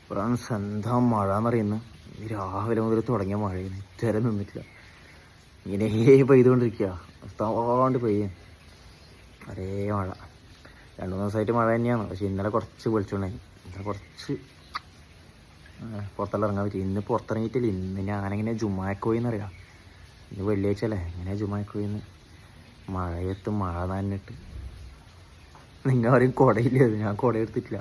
Friends എന്താ മഴ എന്നറിയുന്നത്. രാവിലെ മുതൽ തുടങ്ങിയ മഴയാണ്, ഇതുവരെ നിന്നിട്ടില്ല. ഇങ്ങനെ പെയ്തുകൊണ്ടിരിക്കുക, നിർത്താണ്ട് പെയ്യാൻ ഒരേ മഴ. 2-3 ദിവസമായിട്ട് മഴ തന്നെയാണ്. പക്ഷെ ഇന്നലെ കുറച്ച് വെളിച്ചുണ്ടായി. ഇന്നലെ കുറച്ച് പുറത്തെല്ലാം ഇറങ്ങാൻ പറ്റി. ഇന്ന് പുറത്തിറങ്ങിയിട്ടില്ല. ഇന്ന് ഞാനിങ്ങനെ ജുമാക്കോയിന്നറിയാം. ഇന്ന് വെള്ളിയാഴ്ച അല്ലേ, ഇങ്ങനെ ജുമാക്കോയിന്ന് മഴയത്ത് മഴ നനഞ്ഞിട്ട്. നിങ്ങൾ ആരും കുടയില്ല, ഞാൻ കുട എടുത്തിട്ടില്ല.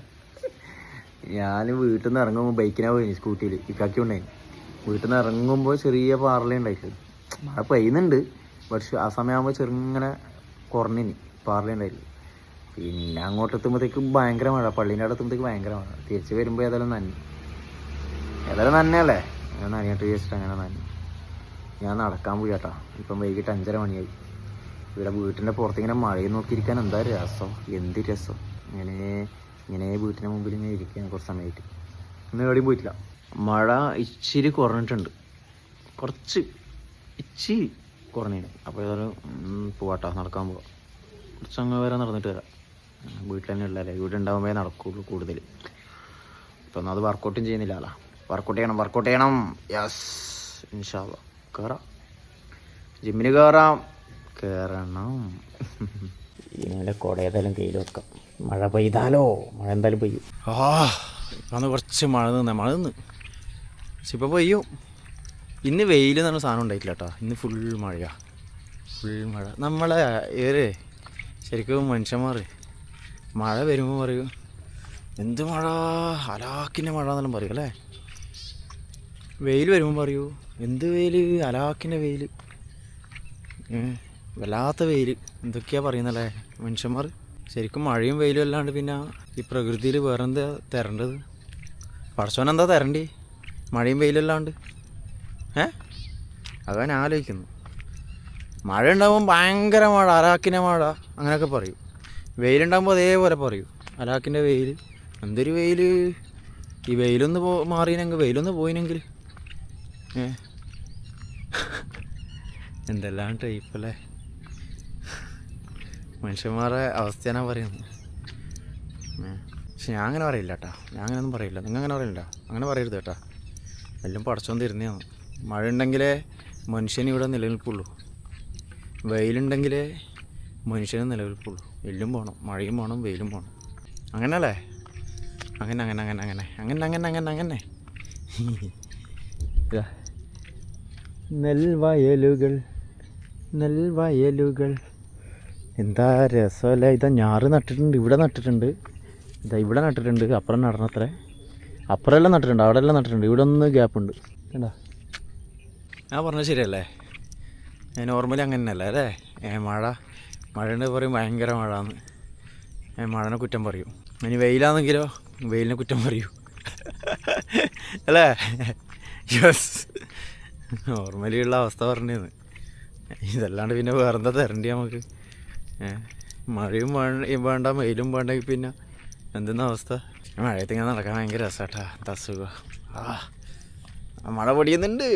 ഞാൻ വീട്ടിൽ നിന്ന് ഇറങ്ങുമ്പോൾ ബൈക്കിനാണ് പോയി, സ്കൂട്ടിയിൽ ഇക്കാക്കി ഉണ്ടായി. വീട്ടിൽ നിന്ന് ഇറങ്ങുമ്പോൾ ചെറിയ പാറലേ ഉണ്ടായിട്ട്. മഴ പെയ്യുന്നുണ്ട്, പക്ഷെ ആ സമയമാകുമ്പോൾ ചെറുങ്ങനെ കുറഞ്ഞിനി പാറലേ ഉണ്ടായില്ല. പിന്നെ അങ്ങോട്ട് എത്തുമ്പോഴത്തേക്ക് ഭയങ്കര മഴ, പള്ളീൻ്റെ അവിടെ എത്തുമ്പോഴത്തേക്ക് ഭയങ്കര മഴ. തിരിച്ച് വരുമ്പോൾ ഏതായാലും നനയല്ലേ, ഞാൻ നനയായിട്ട് വിചാരിച്ചിട്ട് അങ്ങനെ നനഞ്ഞു. ഞാൻ നടക്കാൻ പോയി കേട്ടോ. ഇപ്പം വൈകിട്ട് 5:30 മണിയായി. ഇവിടെ വീട്ടിൻ്റെ പുറത്തിങ്ങനെ മഴയും നോക്കിയിരിക്കാൻ എന്താ രസം, എന്ത് രസം. ഇങ്ങനെ വീട്ടിൻ്റെ മുമ്പിൽ ഇങ്ങനെ ഇരിക്കുകയാണ് കുറച്ച് സമയമായിട്ട്. ഇന്ന് എവിടെയും പോയിട്ടില്ല. മഴ ഇച്ചിരി കുറഞ്ഞിട്ടുണ്ട്, ഇച്ചിരി കുറഞ്ഞു. അപ്പോൾ ഏതായാലും പോവാട്ടോ, നടക്കാൻ പോവാം. കുറച്ചങ്ങ് വരെ നടന്നിട്ട് വരാം. വീട്ടിൽ തന്നെ ഉള്ളതല്ലേ, വീട് ഉണ്ടാകുമ്പോഴേ നടക്കുള്ളൂ കൂടുതൽ. ഇപ്പം ഒന്നും അത് വർക്കൗട്ടും ചെയ്യുന്നില്ലല്ലോ. വർക്കൗട്ട് ചെയ്യണം. യെസ്, ഇൻഷാ അല്ലാഹ് കയറാം, ജിമ്മിന് കയറണം. ഇന്നലെ കുട ഏതായാലും കയ്യിൽ വെക്കാം. മഴ പെയ്താലോ, മഴ എന്തായാലും പെയ്യും. അന്ന് കുറച്ച് മഴ നിന്ന് പക്ഷെ ഇപ്പോൾ പെയ്യും. ഇന്ന് വെയിൽ എന്ന് പറഞ്ഞ സാധനം ഉണ്ടായിട്ടില്ല കേട്ടോ. ഇന്ന് ഫുൾ മഴ. നമ്മളെ ശരിക്കും മനുഷ്യന്മാർ മഴ വരുമ്പോൾ പറയും എന്ത് മഴ, ഹലാക്കിൻ്റെ മഴ എന്നെല്ലാം പറയും അല്ലേ. വെയിൽ വരുമ്പോൾ പറയൂ എന്ത് വെയിൽ, ഹലാക്കിൻ്റെ വെയിൽ, വല്ലാത്ത വെയിൽ, എന്തൊക്കെയാണ് പറയുന്നല്ലേ മനുഷ്യന്മാർ. ശരിക്കും മഴയും വെയിലും അല്ലാണ്ട് പിന്നെ ഈ പ്രകൃതിയിൽ വേറെ എന്താ തരേണ്ടത്? പടച്ചോനെന്താ തരണ്ടി? മഴയും വെയിലും അല്ലാണ്ട് അതാ ഞാൻ ആലോചിക്കുന്നു. മഴ ഉണ്ടാകുമ്പോൾ ഭയങ്കര മഴ, അലാക്കിൻ്റെ മഴ അങ്ങനെയൊക്കെ പറയും. വെയിലുണ്ടാകുമ്പോൾ അതേപോലെ പറയും, അലാക്കിൻ്റെ വെയിൽ. എന്തൊരു വെയിൽ! ഈ വെയിലൊന്ന് മാറിയെങ്കിൽ, വെയിലൊന്ന് പോയിനെങ്കിൽ. എന്തെല്ലാം ടൈപ്പല്ലേ മനുഷ്യന്മാരുടെ അവസ്ഥയാണ് പറയുന്നത്. പക്ഷെ ഞാൻ അങ്ങനെ പറയില്ല കേട്ടോ, ഞാൻ അങ്ങനെയൊന്നും പറയില്ല. നിങ്ങൾ അങ്ങനെ പറയില്ല, അങ്ങനെ പറയരുത് കേട്ടോ. എല്ലാം പടച്ചോൻ തരുന്നതാണ്. മഴ ഉണ്ടെങ്കിലേ മനുഷ്യനിവിടെ നിലനിൽപ്പുള്ളൂ, വെയിലുണ്ടെങ്കിലേ മനുഷ്യന് നിലനിൽപ്പുള്ളൂ. എല്ലും പോകണം, മഴയും പോകണം, വെയിലും പോകണം. അങ്ങനല്ലേ? അങ്ങനെ നെൽവയലുകൾ എന്താ രസമല്ലേ. ഇതാ ഞാറ് നട്ടിട്ടുണ്ട്, ഇവിടെ നട്ടിട്ടുണ്ട്, അപ്പുറം നടണത്രേ. അപ്പുറമെല്ലാം നട്ടിട്ടുണ്ട്, അവിടെ എല്ലാം നട്ടിട്ടുണ്ട്. ഇവിടെ ഒന്ന് ഗ്യാപ്പുണ്ട് കണ്ടാ. ഞാൻ പറഞ്ഞത് ശരിയല്ലേ? നോർമലി അങ്ങനെ തന്നെയല്ലേ അല്ലേ? മഴേൻ്റെ പറയും ഭയങ്കര മഴയെന്ന്. മഴനെ കുറ്റം പറയും. ഇനി വെയിലാണെങ്കിലോ വെയിലിനെ കുറ്റം പറയൂ അല്ലേ? യെസ്, നോർമലി ഉള്ള അവസ്ഥ പറഞ്ഞേന്ന്. ഇതല്ലാണ്ട് പിന്നെ വേറെന്താ തരണ്ടി നമുക്ക്? മഴയും വേണ്ട, വെയിലും വേണ്ടെങ്കിൽ പിന്നെ എന്തെന്ന അവസ്ഥ? മഴയത്ത് ഇങ്ങനെ നടക്കാൻ ഭയങ്കര രസമാട്ടാ. എന്താ സുഖം. മഴ പൊടിയുന്നുണ്ട്.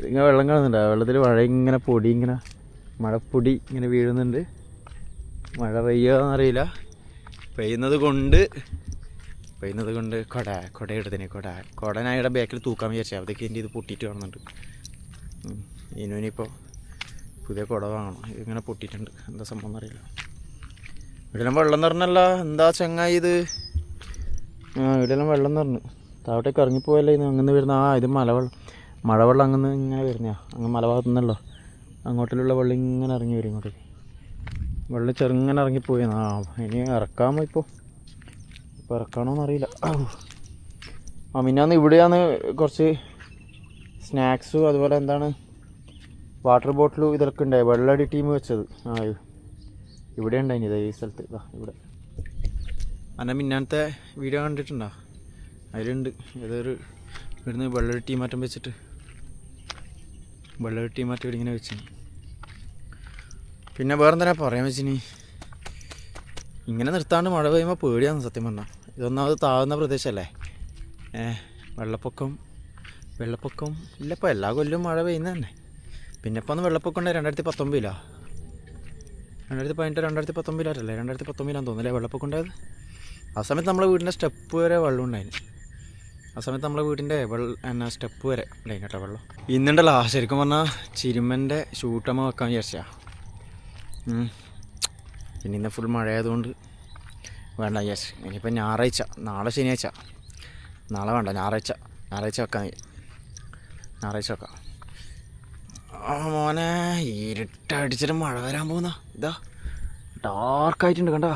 ഇങ്ങനെ വെള്ളം കാണുന്നുണ്ട്. ആ വെള്ളത്തിൽ മഴ ഇങ്ങനെ പൊടി, ഇങ്ങനെ മഴപ്പൊടി ഇങ്ങനെ വീഴുന്നുണ്ട്. മഴ പെയ്യുകയെന്നറിയില്ല. പെയ്യുന്നത് കൊണ്ട് കുട എടുത്തിന്. കുട ഞാൻ ഇവിടെ ബാക്കിൽ തൂക്കാൻ വിചാരിച്ചാൽ അതൊക്കെ എൻ്റെ ഇത് പൊട്ടിയിട്ട് കാണുന്നുണ്ട്. ഇനിയിപ്പോൾ പുതിയ കുട വാങ്ങണം. ഇതിങ്ങനെ പൊട്ടിയിട്ടുണ്ട്, എന്താ സംഭവം എന്നറിയില്ല. ഇവിടെയെല്ലാം വെള്ളം നിറഞ്ഞല്ല, എന്താ ചങ്ങായി ഇത്? ഇവിടെയെല്ലാം വെള്ളം നിറഞ്ഞു. താഴോട്ടേക്ക് ഇറങ്ങിപ്പോയല്ലേ ഇത് അങ്ങനെ വരുന്ന. ഇത് മഴവെള്ളം അങ്ങനെ ഇങ്ങനെ വരുന്നതാണ്. അങ്ങ് മലഭാഗത്തു നിന്നല്ലോ അങ്ങോട്ടുള്ള വെള്ളം ഇങ്ങനെ ഇറങ്ങി വരും ഇങ്ങോട്ടേക്ക്. വെള്ളം ചെറുങ്ങനെ ഇറങ്ങിപ്പോയി. ഇനി ഇറക്കാമോ? ഇപ്പോൾ ഇറക്കണമെന്നറിയില്ല. മിന്നാന്ന് ഇവിടെയാണ് കുറച്ച് സ്നാക്സും അതുപോലെ എന്താണ് വാട്ടർ ബോട്ടിലും ഇതൊക്കെ ഉണ്ടായി. വെള്ളടി ടീം വെച്ചത് ഇവിടെ ഉണ്ടായിനി. ഈ സ്ഥലത്ത് ഇവിടെ അന്നെ മിന്നാനത്തെ വീഡിയോ കണ്ടിട്ടുണ്ടോ? അതിലുണ്ട് ഏതൊരു ഇവിടുന്ന് വെള്ളടി ടീമാറ്റം വെച്ചിട്ട് ഇവിടെ ഇങ്ങനെ വെച്ചു. പിന്നെ വേറെന്താ പറയാൻ വെച്ചിനി, ഇങ്ങനെ നിർത്താണ്ട് മഴ പെയ്യുമ്പോൾ പേടിയാണ് സത്യം പറഞ്ഞാൽ. ഇതൊന്നാമത് താഴ്ന്ന പ്രദേശമല്ലേ. വെള്ളപ്പൊക്കം ഇല്ലപ്പോൾ എല്ലാ കൊല്ലവും മഴ പെയ്യുന്നത് തന്നെ. പിന്നെ ഇപ്പോൾ ഒന്ന് വെള്ളപ്പൊക്കം ഉണ്ടായി 2019 2018 2019 2019 തോന്നുന്നില്ലേ വെള്ളപ്പൊക്കം ഉണ്ടായത്. ആ സമയത്ത് നമ്മളെ വീടിൻ്റെ സ്റ്റെപ്പ് വരെ വെള്ളം ഉണ്ടായിരുന്നു. ആ സമയത്ത് നമ്മളെ വീടിൻ്റെ എന്നാ സ്റ്റെപ്പ് വരെ ഉണ്ടായി കേട്ടോ വെള്ളം. ഇന്നുണ്ടല്ലോ ശരിക്കും പറഞ്ഞാൽ ചിരുമൻ്റെ ഷൂട്ടമ്മ വെക്കാൻ വിചാരിച്ചാ. പിന്നെ ഇന്ന് ഫുൾ മഴയായതുകൊണ്ട് വേണ്ട വിചാരിച്ചു. ഇനിയിപ്പോൾ ഞായറാഴ്ച, നാളെ ശനിയാഴ്ച, നാളെ വേണ്ട ഞായറാഴ്ച വെക്കാൻ. ഞായറാഴ്ച വെക്കാം. ആ മോനെ ഇരുട്ടടിച്ചിട്ട് മഴ വരാൻ പോകുന്ന ഇതാ ഡാർക്കായിട്ടുണ്ട്. കണ്ടാ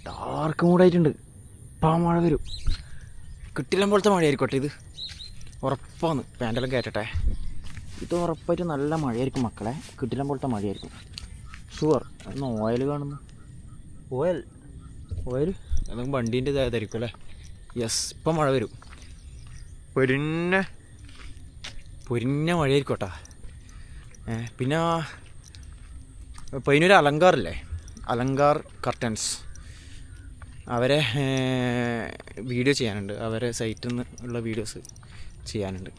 ഡാർക്ക് മൂടായിട്ടുണ്ട്. ഇപ്പം മഴ വരും. കിട്ടില്ല പോലത്തെ മഴയായിരിക്കട്ടെ ഇത്, ഉറപ്പാന്ന്. പാൻറ്റെല്ലാം കയറ്റട്ടെ. ഇത് ഉറപ്പായിട്ട് നല്ല മഴയായിരിക്കും മക്കളെ. കിട്ടില്ല പോലത്തെ മഴയായിരിക്കും ഷുവർ. ഒന്ന് ഓയിൽ കാണുന്നു. ഓയിൽ എന്തെങ്കിലും വണ്ടീൻ്റെ ഇതായതായിരിക്കും അല്ലേ. യെസ്, ഇപ്പം മഴ വരും. പൊരിഞ്ഞ മഴയായിരിക്കും കേട്ടോ. പിന്നെ ഇപ്പോൾ ഇതിനൊരു അലങ്കാറില്ലേ, അലങ്കാർ കർട്ടൻസ്, അവരെ വീഡിയോ ചെയ്യാനുണ്ട്. അവരെ സൈറ്റിൽ നിന്ന് ഉള്ള വീഡിയോസ് ചെയ്യാനുണ്ട്.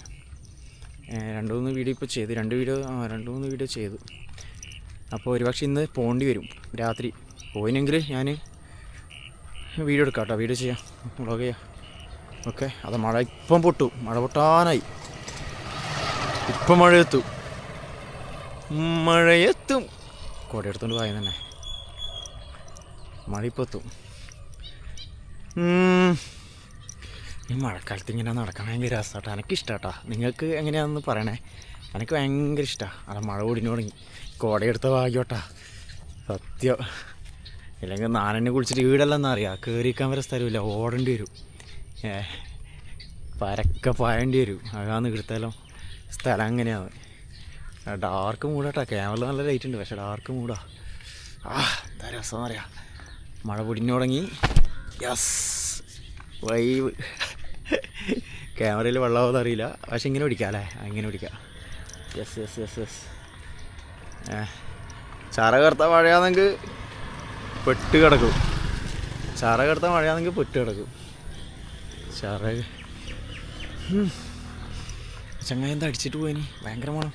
2-3 വീഡിയോ ഇപ്പോൾ ചെയ്തു. 2-3 വീഡിയോ ചെയ്തു. അപ്പോൾ ഒരുപക്ഷെ ഇന്ന് പോകേണ്ടി വരും രാത്രി. പോയിനെങ്കിൽ ഞാൻ വീഡിയോ എടുക്കാം കേട്ടോ, വീഡിയോ ചെയ്യാം, വ്ളോഗ് ചെയ്യാം. ഓക്കെ. അത് മഴ ഇപ്പം പൊട്ടും, മഴ പൊട്ടാനായി. ഇപ്പം മഴയെത്തും. കോട എടുത്തുകൊണ്ട് പോയി തന്നെ മഴ ഇപ്പോൾ എത്തും. ഈ മഴക്കാലത്ത് ഇങ്ങനെ നടക്കാൻ ഭയങ്കര രസമാട്ടോ. എനിക്കിഷ്ടമാട്ടോ. നിങ്ങൾക്ക് എങ്ങനെയാണെന്ന് പറയണേ. എനിക്ക് ഭയങ്കര ഇഷ്ടമാണ്. അവിടെ മഴ പൊടിഞ്ഞു തുടങ്ങി. കോടയെടുത്ത ഭാഗ്യോട്ടാ സത്യം. ഇല്ലെങ്കിൽ നാനെന്നെ കുളിച്ചിട്ട് വീടെല്ലാം അറിയാം. കയറിക്കാൻ വരെ സ്ഥലമില്ല, ഓടേണ്ടി വരും. പരക്കെ പായേണ്ടി വരും. അതാന്ന് കിടത്താലോ സ്ഥലം അങ്ങനെയാണ്. ഡാർക്ക് മൂടാട്ടാ. ക്യാമറ നല്ല ലൈറ്റ് ഉണ്ട്, പക്ഷേ ഡാർക്ക് മൂടാ. എന്താ രസമെന്ന് അറിയാം. മഴ പൊടിഞ്ഞു തുടങ്ങി. യെസ്, വൈവ്. ക്യാമറയിൽ വെള്ളമാവെന്ന് അറിയില്ല, പക്ഷെ ഇങ്ങനെ പിടിക്കാം അല്ലേ. ഇങ്ങനെ പിടിക്കാം. യെസ്. ചാറ കറുത്ത മഴയാണെങ്കിൽ പെട്ട് കിടക്കും. ചങ്ങായി എന്താ അടിച്ചിട്ട് പോയിനി. ഭയങ്കര മണം.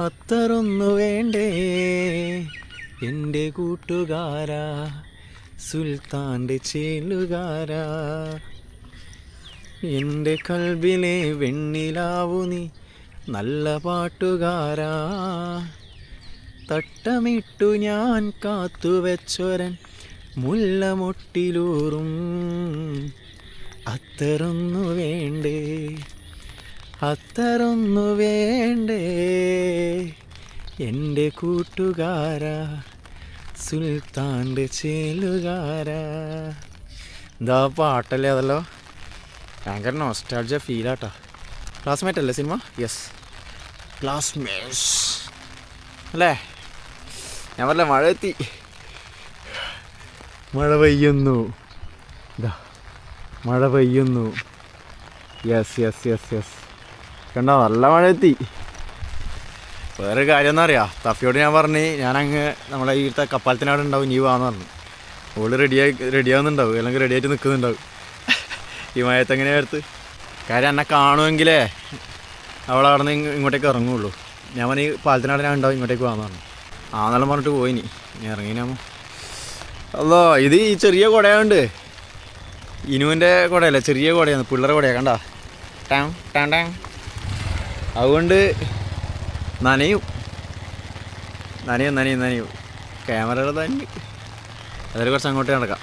അത്തറൊന്നു വേണ്ടേ എൻ്റെ കൂട്ടുകാരാ, സുൽത്താൻ്റെ ചേലുകാരാ, എൻ്റെ കൽബിലെ വെണ്ണിലാവു നീ, നല്ല പാട്ടുകാരാ, തട്ടമിട്ടു ഞാൻ കാത്തുവെച്ചൊരൻ മുല്ലമൊട്ടിലൂറും അത്തറൊന്നു വേണ്ടേ എൻ്റെ കൂട്ടുകാരാ, സുൽത്താൻ്റെ ചേലുകാരാ. എന്താ പാട്ടല്ലേ അതല്ലോ. ഭയങ്കര നോസ്റ്റാൾജിയ ഫീലാട്ടോ. ക്ലാസ്മേറ്റ് അല്ലേ സിനിമ? യെസ്, ക്ലാസ്മേറ്റ്സ് അല്ലേ. ഞാൻ പറഞ്ഞ മഴ എത്തി. മഴ പെയ്യുന്നു. യെസ്. കണ്ടോ, നല്ല മഴ എത്തി. വേറൊരു കാര്യം എന്താ അറിയാം, തഫിയോട് ഞാൻ പറഞ്ഞ് ഞാനങ്ങ് നമ്മളെ ഇവിടുത്തെ കപ്പാലത്തിനവിടെ ഉണ്ടാവും, നീ വാന്ന് പറഞ്ഞു. ഓള് റെഡിയാവുന്നുണ്ടാവും, അല്ലെങ്കിൽ റെഡിയായിട്ട് നിൽക്കുന്നുണ്ടാവും ഈ മഴയത്ത്. എങ്ങനെ അടുത്ത് കാര്യം എന്നെ കാണുമെങ്കിലേ അവളവിടെ നിന്ന് ഇങ്ങോട്ടേക്ക് ഇറങ്ങുള്ളൂ. ഞാൻ പറഞ്ഞ് ഈ പാലത്തിനവിടെ ഞാൻ ഉണ്ടാവും, ഇങ്ങോട്ടേക്ക് വാന്ന് പറഞ്ഞു. ആന്നെല്ലാം പറഞ്ഞിട്ട് പോയിനി. ഞാൻ ഇറങ്ങിനാമോ അല്ലോ. ഇത് ഈ ചെറിയ കുടയുണ്ട്, ഇനുവിൻ്റെ കുടയല്ലേ, ചെറിയ കുടയാണ്, പിള്ളേരുടെ കുടയാണ്. കണ്ട ടാങ്. അതുകൊണ്ട് നനയും. ക്യാമറയുടെ തന്നെ ഏതായാലും കുറച്ച് അങ്ങോട്ട് നടക്കാം.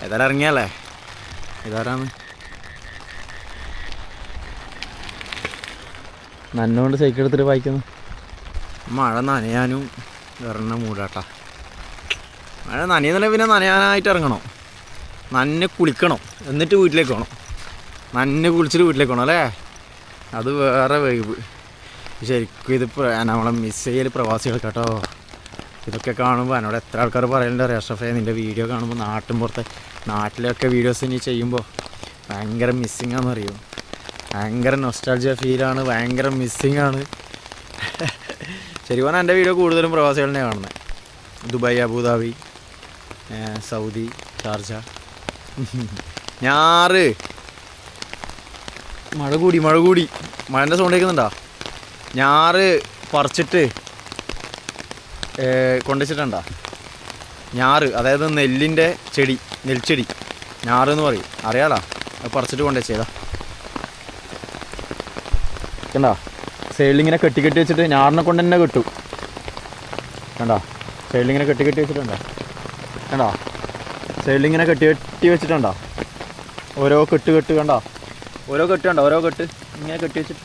ഏതായാലും ഇറങ്ങിയല്ലേ. ഇതാരാണ് നന്നോണ്ട് സൈക്കിൾ എടുത്തിട്ട് വായിക്കുന്നു. മഴ നനയാനും ഇറങ്ങുന്ന മൂടാട്ടാ. മഴ നനയുന്നില്ല, പിന്നെ നനയാനായിട്ട് ഇറങ്ങണം. നന്നെ കുളിക്കണം, എന്നിട്ട് വീട്ടിലേക്ക് പോകണം. നന്നെ കുളിച്ചിട്ട് വീട്ടിലേക്ക് പോകണം അല്ലേ. അത് വേറെ വൈബ്. ശരിക്കും ഇത് നമ്മളെ മിസ് ചെയ്യൽ പ്രവാസികൾ കേട്ടോ. ഇതൊക്കെ കാണുമ്പോൾ എന്നോട് എത്ര ആൾക്കാർ പറയലുണ്ട് അറിയാം, അഷ്റഫേ നിൻ്റെ വീഡിയോ കാണുമ്പോൾ നാട്ടിലൊക്കെ വീഡിയോസ് ഇനി ചെയ്യുമ്പോൾ ഭയങ്കര മിസ്സിങ്ങാന്ന് അറിയും. ഭയങ്കര നൊസ്റ്റാൾജിയ ഫീലാണ്, ഭയങ്കര മിസ്സിങ്ങാണ്. ശരി പറഞ്ഞാൽ എൻ്റെ വീഡിയോ കൂടുതലും പ്രവാസികളെ കാണുന്നത്. Dubai, Abu Dhabi, Saudi, Sharjah. ഞാറ് മഴ കൂടി മഴൻ്റെ സൗണ്ട് കേൾക്കുന്നുണ്ടോ? ഞാറ് പറിച്ചിട്ട് കൊണ്ടുവച്ചിട്ടുണ്ടോ? ഞാറ്, അതായത് നെല്ലിൻ്റെ ചെടി, നെൽച്ചെടി ഞാറ് എന്ന് പറയും, അറിയാലോ. അത് പറിച്ചിട്ട് കൊണ്ടേ ചെയ്താ കണ്ടോ സൈഡിലിങ്ങനെ കെട്ടി കെട്ടി വെച്ചിട്ട് ഞാറിനെ കൊണ്ട് തന്നെ കിട്ടും. കണ്ടോ സൈഡിലിങ്ങനെ കെട്ടി കെട്ടി വെച്ചിട്ടുണ്ടോ? കണ്ടോ സൈഡിലിങ്ങനെ കെട്ടി കെട്ടി വെച്ചിട്ടുണ്ടോ? ഓരോ കെട്ട് കണ്ടോ? ഓരോ കെട്ട് കണ്ടോ? ഓരോ കെട്ട് ഇങ്ങനെ കെട്ടി വെച്ചിട്ട്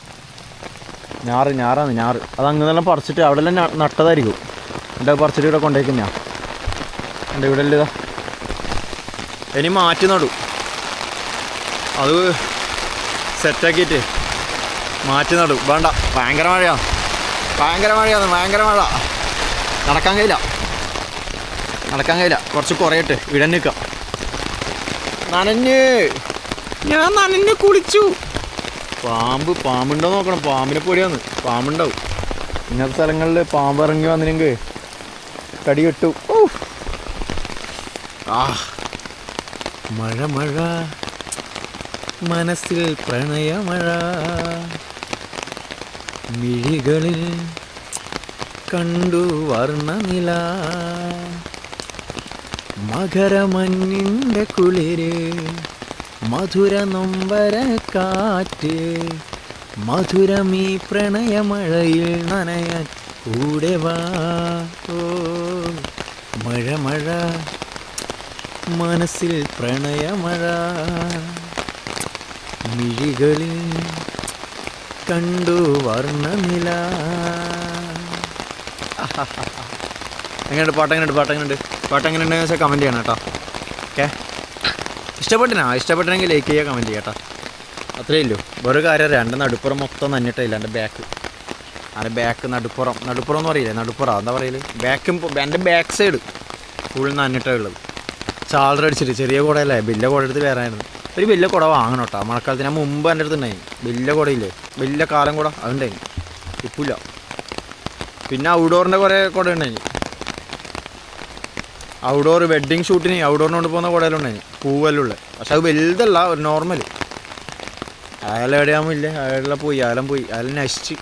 ഞാറാണ് ഞാറ്. അത് അങ്ങനെല്ലാം പറിച്ചിട്ട് അവിടെ എല്ലാം നട്ടതായിരിക്കും. എൻ്റെ പറിച്ചിട്ട് ഇവിടെ കൊണ്ടേക്കും ഞാൻ. എൻ്റെ ഇവിടെ ഇല്ല. ഇനി മാറ്റി നടും. അത് സെറ്റാക്കിയിട്ട് മാറ്റി നടും. വേണ്ട, ഭയങ്കര മഴയാണ്. ഭയങ്കര മഴ. നടക്കാൻ കഴിയില്ല. കുറച്ച് കുറയട്ടെ. ഇവിടെ നിൽക്കാം. ഞാൻ നനഞ്ഞ് കുളിച്ചു. പാമ്പുണ്ടോ നോക്കണം. പാമ്പിനെ പൊടിയാന്ന്. പാമ്പുണ്ടാവും ഇങ്ങനത്തെ സ്ഥലങ്ങളിൽ. പാമ്പ് ഇറങ്ങി വന്നില്ലെങ്കിൽ കടി കിട്ടും. മഴ മനസ്സിൽ പ്രണയമഴ, മിഴികളിൽ കണ്ടു വർണ്ണനില, മകരമഞ്ഞിൻ്റെ കുളിര്, മധുര നൊമ്പര കാറ്റ്, മധുരമീ പ്രണയമഴയിൽ നനയാൻ കൂടെ വാ. ഓ മഴ മനസ്സിൽ പ്രണയമഴ, മിഴികളിൽ കണ്ടു വർണ്ണനില. എങ്ങനെയുണ്ട് പാട്ടെങ്ങനെയുണ്ടെന്ന് വെച്ചാൽ കമൻറ്റ് ചെയ്യണം കേട്ടോ. ഓക്കെ, ഇഷ്ടപ്പെട്ടെങ്കിൽ ലൈക്ക് ചെയ്യുക, കമൻറ്റ് ചെയ്യുക കേട്ടോ. അത്രയേ ഉള്ളൂ. വേറെ കാര്യം, രണ്ട് നടുപ്പുറം മൊത്തം നന്നിട്ടില്ല. എൻ്റെ ബാക്ക് നടുപ്പുറം എന്ന് പറയില്ലേ, നടുപ്പുറം എന്താ പറയല്, എൻ്റെ ബാക്ക് സൈഡ് ഫുൾ നന്നിട്ടേ ഉള്ളത്. ചാളർ അടിച്ചിട്ട് ചെറിയ കുടയല്ലേ, വലിയ കുട എടുത്ത് വേറായിരുന്നു. ഒരു വലിയ കുട വാങ്ങണം കേട്ടോ. മഴക്കാലത്ത് ഞാൻ മുമ്പ് എൻ്റെ അടുത്ത് ഉണ്ടായി വലിയ കുടയില്ലേ, വലിയ കാലം കുട, അതുണ്ടായി. ഇപ്പില്ല. പിന്നെ ഔട്ട്ഡോറിൻ്റെ കുറേ കുട ഉണ്ടായി. ഔട്ട്ഡോർ വെഡ്ഡിങ് ഷൂട്ടിന് ഔട്ട്ഡോറിന് കൊണ്ട് പോകുന്ന കുടയെല്ലാം ഉണ്ടായി, പൂവെല്ലാം ഉള്ളത്. പക്ഷെ അത് വലുതല്ല, ഒരു നോർമൽ. അയാൾ എവിടെയാകുമ്പോൾ ഇല്ലേ, അയാളെല്ലാം പോയി നശിച്ച്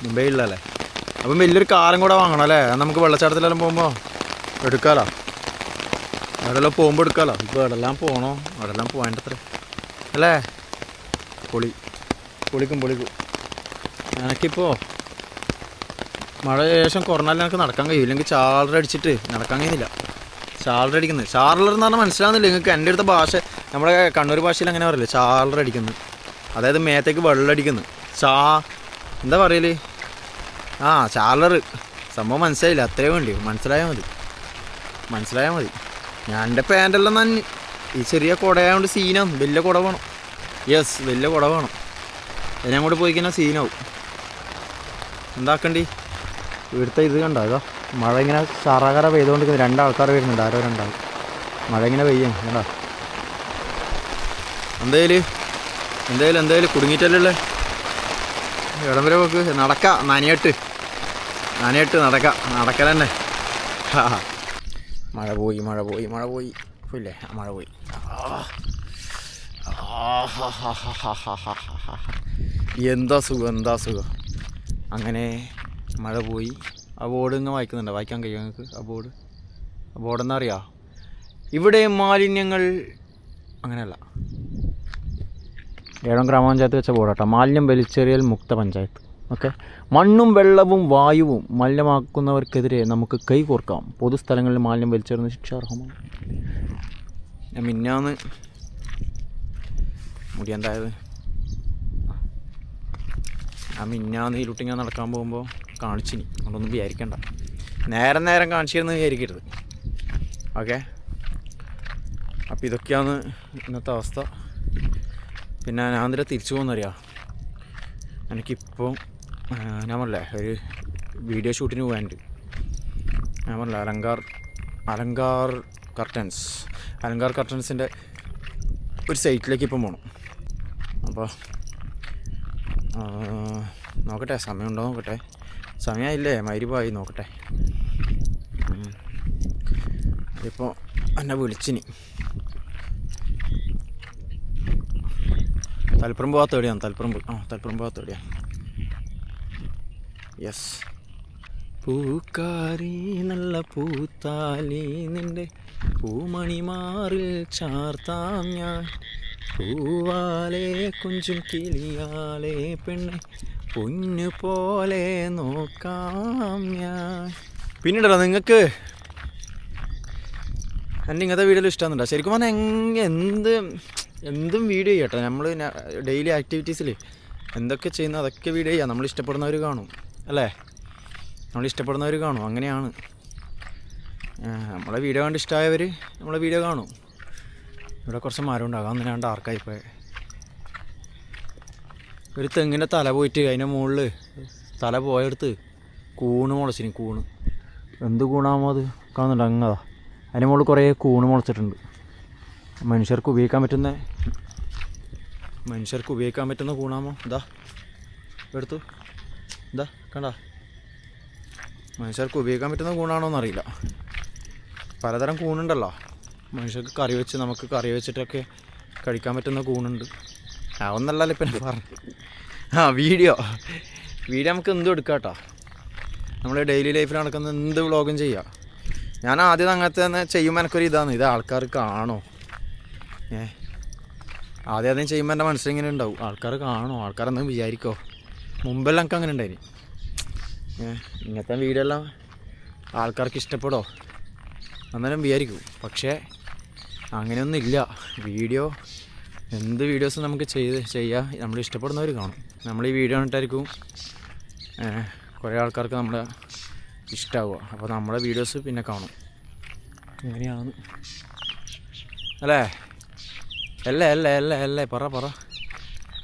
മുമ്പേ ഉള്ളല്ലേ. അപ്പം വലിയൊരു കാലം കൂടെ വാങ്ങണം അല്ലേ, നമുക്ക് വെള്ളച്ചാട്ടത്തിലെല്ലാം പോകുമ്പോൾ എടുക്കാമല്ലോ. അവിടെല്ലാം പോകുമ്പോൾ എടുക്കാമല്ലോ. ഇപ്പോൾ എവിടെല്ലാം പോകണോ, അവിടെല്ലാം പോകേണ്ടത്ര അല്ലേ. പൊളിക്കും. എനിക്കിപ്പോൾ മഴ ശേഷം കുറഞ്ഞാലും എനിക്ക് നടക്കാൻ കഴിയും. ഇല്ലെങ്കിൽ ചാളർ അടിച്ചിട്ട് നടക്കാൻ കഴിയുന്നില്ല. ചാളർ എന്ന് പറഞ്ഞാൽ മനസ്സിലാവുന്നില്ല നിങ്ങൾക്ക്. എൻ്റെ അടുത്ത ഭാഷ, നമ്മുടെ കണ്ണൂർ ഭാഷയിൽ അങ്ങനെ പറയില്ലേ, ചാളർ അടിക്കുന്നു. അതായത് മേത്തേക്ക് വെള്ളം അടിക്കുന്നു. എന്താ പറയല്, ചാളർ. സംഭവം മനസ്സിലായില്ല, അത്രേ വേണ്ടി. മനസ്സിലായാൽ മതി. ഞാൻ എൻ്റെ പാൻറ്റെല്ലാം നന്ദി. ഈ ചെറിയ കുടയായതുകൊണ്ട് സീനാവും. വലിയ കുട വേണം. യെസ്, വലിയ കുട വേണം. അതിനങ്ങോട്ട് പോയി കഴിഞ്ഞാൽ സീനാവും. എന്താക്കണ്ടി, ഇവിടുത്തെ ഇത് കണ്ടോ, ഇതാ മഴ ഇങ്ങനെ ചറകര പെയ്തുകൊണ്ടിരിക്കുന്നു. രണ്ടാൾക്കാർ വരുന്നുണ്ട്, ആരോ രണ്ടാൾ. മഴ ഇങ്ങനെ പെയ്യും കണ്ടോ. എന്തായാലും കുടുങ്ങിയിട്ടല്ലേ. ഇടം വരെ പോക്ക് നടക്കാം. നനയട്ട് നടക്കൽ തന്നെ. മഴ പോയി ഇല്ലേ, മഴ പോയി. എന്താ സുഖം. അങ്ങനെ മഴ പോയി. ആ ബോർഡ് ഇങ്ങനെ വായിക്കാൻ കഴിയും നിങ്ങൾക്ക്? ആ ബോർഡെന്താ അറിയാം, ഇവിടെ മാലിന്യങ്ങൾ അങ്ങനെയല്ല. ഏഴാം ഗ്രാമപഞ്ചായത്ത് വെച്ച ബോർഡാട്ടോ, മാലിന്യം വലിച്ചെറിയൽ മുക്ത പഞ്ചായത്ത്. ഓക്കെ, മണ്ണും വെള്ളവും വായുവും മലിനമാക്കുന്നവർക്കെതിരെ നമുക്ക് കൈകോർക്കാം. പൊതുസ്ഥലങ്ങളിൽ മാലിന്യം വലിച്ചെറിയുന്ന ശിക്ഷാർഹമാണ്. ഞാൻ മിന്നാന്ന് മുടിയെന്തായത്, ഇരുട്ടി ഞാൻ നടക്കാൻ പോകുമ്പോൾ കാണിച്ചിനി. അതുകൊണ്ടൊന്നും വിചാരിക്കണ്ട, നേരം കാണിച്ചിരുന്ന് വിചാരിക്കരുത്. ഓക്കെ, അപ്പോൾ ഇതൊക്കെയാണ് ഇന്നത്തെ അവസ്ഥ. പിന്നെ ഞാൻ എന്തിനാ തിരിച്ചു പോകുന്നറിയാം, എനിക്കിപ്പോൾ ഞാൻ പറഞ്ഞില്ലേ ഒരു വീഡിയോ ഷൂട്ടിന് പോകാനുണ്ട്. ഞാൻ പറഞ്ഞില്ല അലങ്കാർ കർട്ടൻസിൻ്റെ ഒരു സൈറ്റിലേക്ക് ഇപ്പം പോകണം. അപ്പോൾ നോക്കട്ടെ, സമയമുണ്ടോ നോക്കട്ടെ. സമയമായില്ലേ, മഗ്‌രിബായി, നോക്കട്ടെ. അതിപ്പോൾ എന്നെ വിളിച്ചിനി. തലപ്പുറം ഭാഗത്ത് എവിടെയാണ്? യെസ്. പൂക്കാരി നല്ല പൂത്താലി നിൻ്റെ പൂമണിമാറിൽ ചാർത്താം ഞാൻ, പൂവാലേ കുഞ്ചും കിളിയാലേ പെണ്ണെ പൊന്നു പോലെ നോക്കാം ഞാൻ. പിന്നീടല്ലോ നിങ്ങൾക്ക് എൻ്റെ ഇങ്ങനത്തെ വീഡിയോയിൽ ഇഷ്ടമാകുന്നുണ്ടോ? ശരിക്കും പറഞ്ഞാൽ എന്തും വീഡിയോ ചെയ്യട്ടോ. നമ്മൾ ഡെയിലി ആക്ടിവിറ്റീസിൽ എന്തൊക്കെ ചെയ്യുന്നു അതൊക്കെ വീഡിയോ ചെയ്യാം. നമ്മൾ ഇഷ്ടപ്പെടുന്നവർ കാണും അല്ലേ? നമ്മൾ ഇഷ്ടപ്പെടുന്നവർ കാണും. അങ്ങനെയാണ് നമ്മളെ വീഡിയോ കണ്ട് ഇഷ്ടമായവർ നമ്മളെ വീഡിയോ കാണും. ഇവിടെ കുറച്ച് മരം ഉണ്ടാകാം. അന്ന് ഞാൻ ഡാർക്കായിപ്പോയി. ഒരു തെങ്ങിൻ്റെ തല പോയിട്ട് അതിൻ്റെ മുകളിൽ തല പോയെടുത്ത് കൂണ് മുളച്ചിന്. കൂണ് എന്ത് കൂണാകുമ്പോൾ അത് കാണുന്നുണ്ട് അങ്ങതാ. അതിൻ്റെ മുകളിൽ കുറേ കൂണ് മുളച്ചിട്ടുണ്ട്. മനുഷ്യർക്ക് ഉപയോഗിക്കാൻ പറ്റുന്ന കൂണാകുമ്പോൾ ഇതാ എടുത്തു. ഇതാ കണ്ട, മനുഷ്യർക്ക് ഉപയോഗിക്കാൻ പറ്റുന്ന കൂണാണോന്നറിയില്ല. പലതരം കൂണുണ്ടല്ലോ. മനുഷ്യർക്ക് കറി വെച്ച് നമുക്ക് കറി വെച്ചിട്ടൊക്കെ കഴിക്കാൻ പറ്റുന്ന കൂണുണ്ട്. ഒന്നല്ലല്ലോ ഇപ്പം പറഞ്ഞു. വീഡിയോ നമുക്ക് എന്തും എടുക്കാം കേട്ടോ. നമ്മൾ ഡെയിലി ലൈഫിൽ നടക്കുന്ന എന്ത് വ്ളോഗും ചെയ്യാം. ഞാൻ ആദ്യം അങ്ങനത്തെ തന്നെ ചെയ്യുമ്പോൾ എനിക്കൊരു ഇതാണ്, ഇത് ആൾക്കാർ കാണോ. ആദ്യം ചെയ്യുമ്പോൾ എൻ്റെ മനസ്സിലിങ്ങനെ ഉണ്ടാവും, ആൾക്കാർ കാണോ, ആൾക്കാരെന്തെങ്കിലും വിചാരിക്കോ. മുമ്പെല്ലാം എനിക്ക് അങ്ങനെ ഉണ്ടായിന്. ഇങ്ങനത്തെ വീഡിയോ എല്ലാം ആൾക്കാർക്ക് ഇഷ്ടപ്പെടോ അന്നേരം വിചാരിക്കും. പക്ഷേ അങ്ങനെയൊന്നുമില്ല. എന്ത് വീഡിയോസും നമുക്ക് ചെയ്യാം. നമ്മൾ ഇഷ്ടപ്പെടുന്നവർ കാണും. നമ്മൾ ഈ വീഡിയോ കണ്ടിട്ടായിരിക്കും കുറേ ആൾക്കാർക്ക് നമ്മളെ ഇഷ്ടമാവുക. അപ്പോൾ നമ്മുടെ വീഡിയോസ് പിന്നെ കാണും. അങ്ങനെയാണ് അല്ലേ? അല്ലേ പറ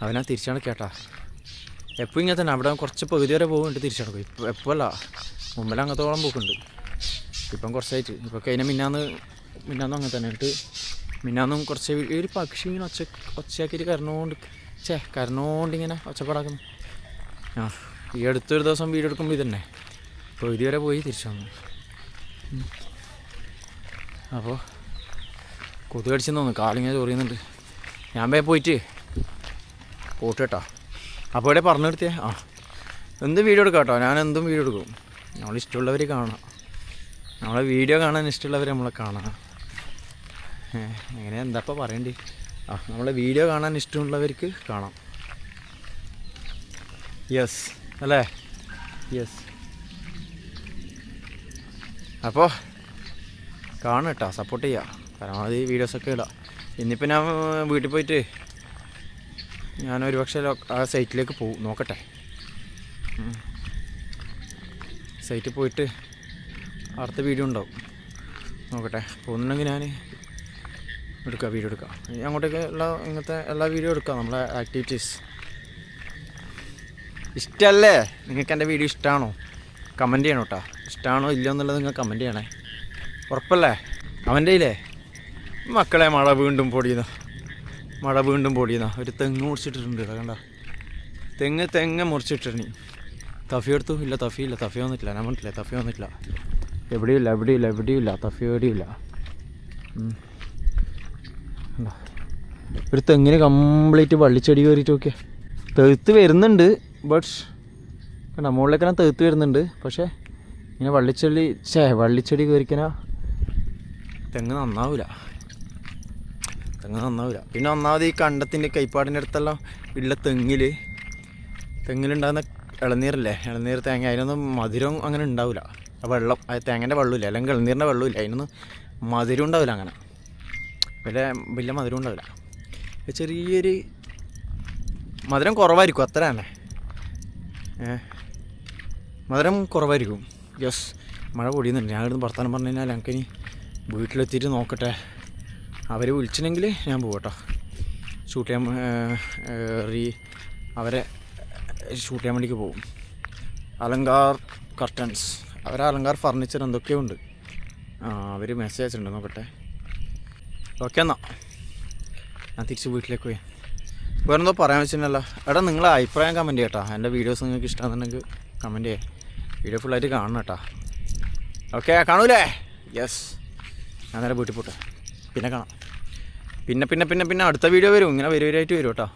അവനാ തിരിച്ചാണ് കേട്ടാ. എപ്പോൾ ഇങ്ങനെ തന്നെ അവിടെ കുറച്ച് പകുതി വരെ പോകുന്നുണ്ട്, തിരിച്ചടക്കും. എപ്പോഴല്ല, മുമ്പിൽ അങ്ങത്തോളം പോക്കുണ്ട്. ഇപ്പം കുറച്ചായിട്ട്. ഇപ്പോൾ കഴിഞ്ഞ മിന്നാന്ന് അങ്ങനെ തന്നെ ഇട്ട്. മിന്നാന്നും കുറച്ച് ഒരു പക്ഷി ഇങ്ങനെ ഒച്ചയാക്കിയിട്ട് കരഞ്ഞോണ്ട് ഇങ്ങനെ ഒച്ചപ്പാടാക്കുന്നു. ഈ അടുത്തൊരു ദിവസം വീഡിയോ എടുക്കുമ്പോൾ ഇതന്നെ പകുതി വരെ പോയി തിരിച്ചു വന്നു. അപ്പോൾ കൊതു കടിച്ചെന്ന് തോന്നുന്നു, കാലിങ്ങനെ ചൊറിയുന്നുണ്ട്. ഞാൻ പോയിട്ട് പോട്ട് കേട്ടോ. അപ്പോൾ ഇവിടെ പറഞ്ഞു നിർത്തിയേ. എന്തും വീഡിയോ എടുക്കാം കേട്ടോ. ഞാൻ എന്തും വീഡിയോ എടുക്കും. നമ്മളിഷ്ടമുള്ളവർ കാണാം. നമ്മളെ വീഡിയോ കാണാൻ ഇഷ്ടമുള്ളവർ നമ്മളെ കാണാം. എങ്ങനെ എന്താപ്പോൾ പറയണ്ടേ? നമ്മളെ വീഡിയോ കാണാൻ ഇഷ്ടമുള്ളവർക്ക് കാണാം. യെസ് അല്ലേ? യെസ്. അപ്പോൾ കാണും കേട്ടോ, സപ്പോർട്ട് ചെയ്യുക. പരമാവധി വീഡിയോസൊക്കെ ഇടാം. ഇന്നിപ്പോൾ ഞാൻ വീട്ടിൽ പോയിട്ട് ഞാനൊരു പക്ഷേ ആ സൈറ്റിലേക്ക് പോകും. നോക്കട്ടെ, സൈറ്റിൽ പോയിട്ട് അടുത്ത വീഡിയോ ഉണ്ടാവും. നോക്കട്ടെ, പോകുന്നുണ്ടെങ്കിൽ ഞാൻ വീഡിയോ എടുക്കാം. അങ്ങോട്ടേക്ക് ഇങ്ങനത്തെ എല്ലാ വീഡിയോ എടുക്കാം. നമ്മളെ ആക്ടിവിറ്റീസ് ഇഷ്ടമല്ലേ നിങ്ങൾക്ക്? എൻ്റെ വീഡിയോ ഇഷ്ടമാണോ? കമൻറ്റ് ചെയ്യണം കേട്ടോ. ഇഷ്ടമാണോ ഇല്ലയോ എന്നുള്ളത് നിങ്ങൾ കമൻറ്റ് ചെയ്യണേ. ഉറപ്പല്ലേ? അവൻ്റെ ഇല്ലേ മക്കളെ മഴ വീണ്ടും പൊടിയുന്ന ഒരു തെങ്ങ് മുറിച്ചിട്ടിട്ടുണ്ട്. കണ്ട തെങ്ങ് മുറിച്ചിട്ടിരുന്നു. തഫി എടുത്തു. ഇല്ല തഫി വന്നിട്ടില്ല. ഞാൻ പറഞ്ഞിട്ടില്ല തഫി വന്നിട്ടില്ല. എവിടെയില്ല തഫി എവിടെയില്ല. ഒരു തെങ്ങിന് കംപ്ലീറ്റ് വള്ളിച്ചെടി കയറിയിട്ട് നോക്കിയാൽ തെഴുത്ത് വരുന്നുണ്ട്. ബട്ട് കണ്ട മുകളിലേക്കാണ് തെഴുത്ത് വരുന്നുണ്ട്. പക്ഷേ ഇങ്ങനെ വള്ളിച്ചെടി കയറിക്കാനാ തെങ്ങ് നന്നാവില്ല. പിന്നെ ഒന്നാമത് ഈ കണ്ടത്തിൻ്റെ കൈപ്പാടിൻ്റെ അടുത്തെല്ലാം ഉള്ള തെങ്ങിലുണ്ടാകുന്ന ഇളനീർ തേങ്ങ, അതിനൊന്നും മധുരം അങ്ങനെ ഉണ്ടാവില്ല. വെള്ളം തേങ്ങേൻ്റെ വെള്ളമില്ല, അല്ലെങ്കിൽ ഇളനീരിൻ്റെ വെള്ളമില്ല, അതിനൊന്നും മധുരം ഉണ്ടാവില്ല. അങ്ങനെ വലിയ മധുരം ഉണ്ടാവില്ല. ചെറിയൊരു മധുരം കുറവായിരിക്കും, അത്ര തന്നെ. മധുരം കുറവായിരിക്കും. യെസ്, മഴ പൊടിയുന്നുണ്ട്. ഞാൻ ഇവിടുന്ന് വർത്താനം പറഞ്ഞു കഴിഞ്ഞാൽ എനിക്കിനി വീട്ടിലെത്തിയിട്ട് നോക്കട്ടെ. അവർ വിളിച്ചിട്ടുണ്ടെങ്കിൽ ഞാൻ പോകട്ടോ. ഷൂട്ട് ചെയ്യാൻ അവരെ ഷൂട്ട് ചെയ്യാൻ വേണ്ടിക്ക് പോകും. അലങ്കാർ കർട്ടൻസ്, അലങ്കാർ ഫർണിച്ചർ എന്തൊക്കെയോ ഉണ്ട്. അവർ മെസ്സേജ് അയച്ചിട്ടുണ്ട്, നോക്കട്ടെ. ഓക്കെ എന്നാൽ ഞാൻ തിരിച്ച് വീട്ടിലേക്ക് പോയി. വേറെന്തോ പറയാൻ വെച്ചിട്ടുണ്ടല്ലോ. എടാ, നിങ്ങളെ അഭിപ്രായം കമൻറ്റ് ചെയ്യട്ടോ. എൻ്റെ വീഡിയോസ് നിങ്ങൾക്ക് ഇഷ്ടമാണെന്നുണ്ടെങ്കിൽ കമൻറ്റ് ചെയ്യാം. വീഡിയോ ഫുള്ളായിട്ട് കാണണം കേട്ടോ. ഓക്കെ, കാണൂലേ? യെസ്. ഞാൻ നേരെ വീട്ടിൽ പോട്ടെ. പിന്നെ കാണാം. പിന്നെ അടുത്ത വീഡിയോ വരും. ഇങ്ങനെ വരും കേട്ടോ.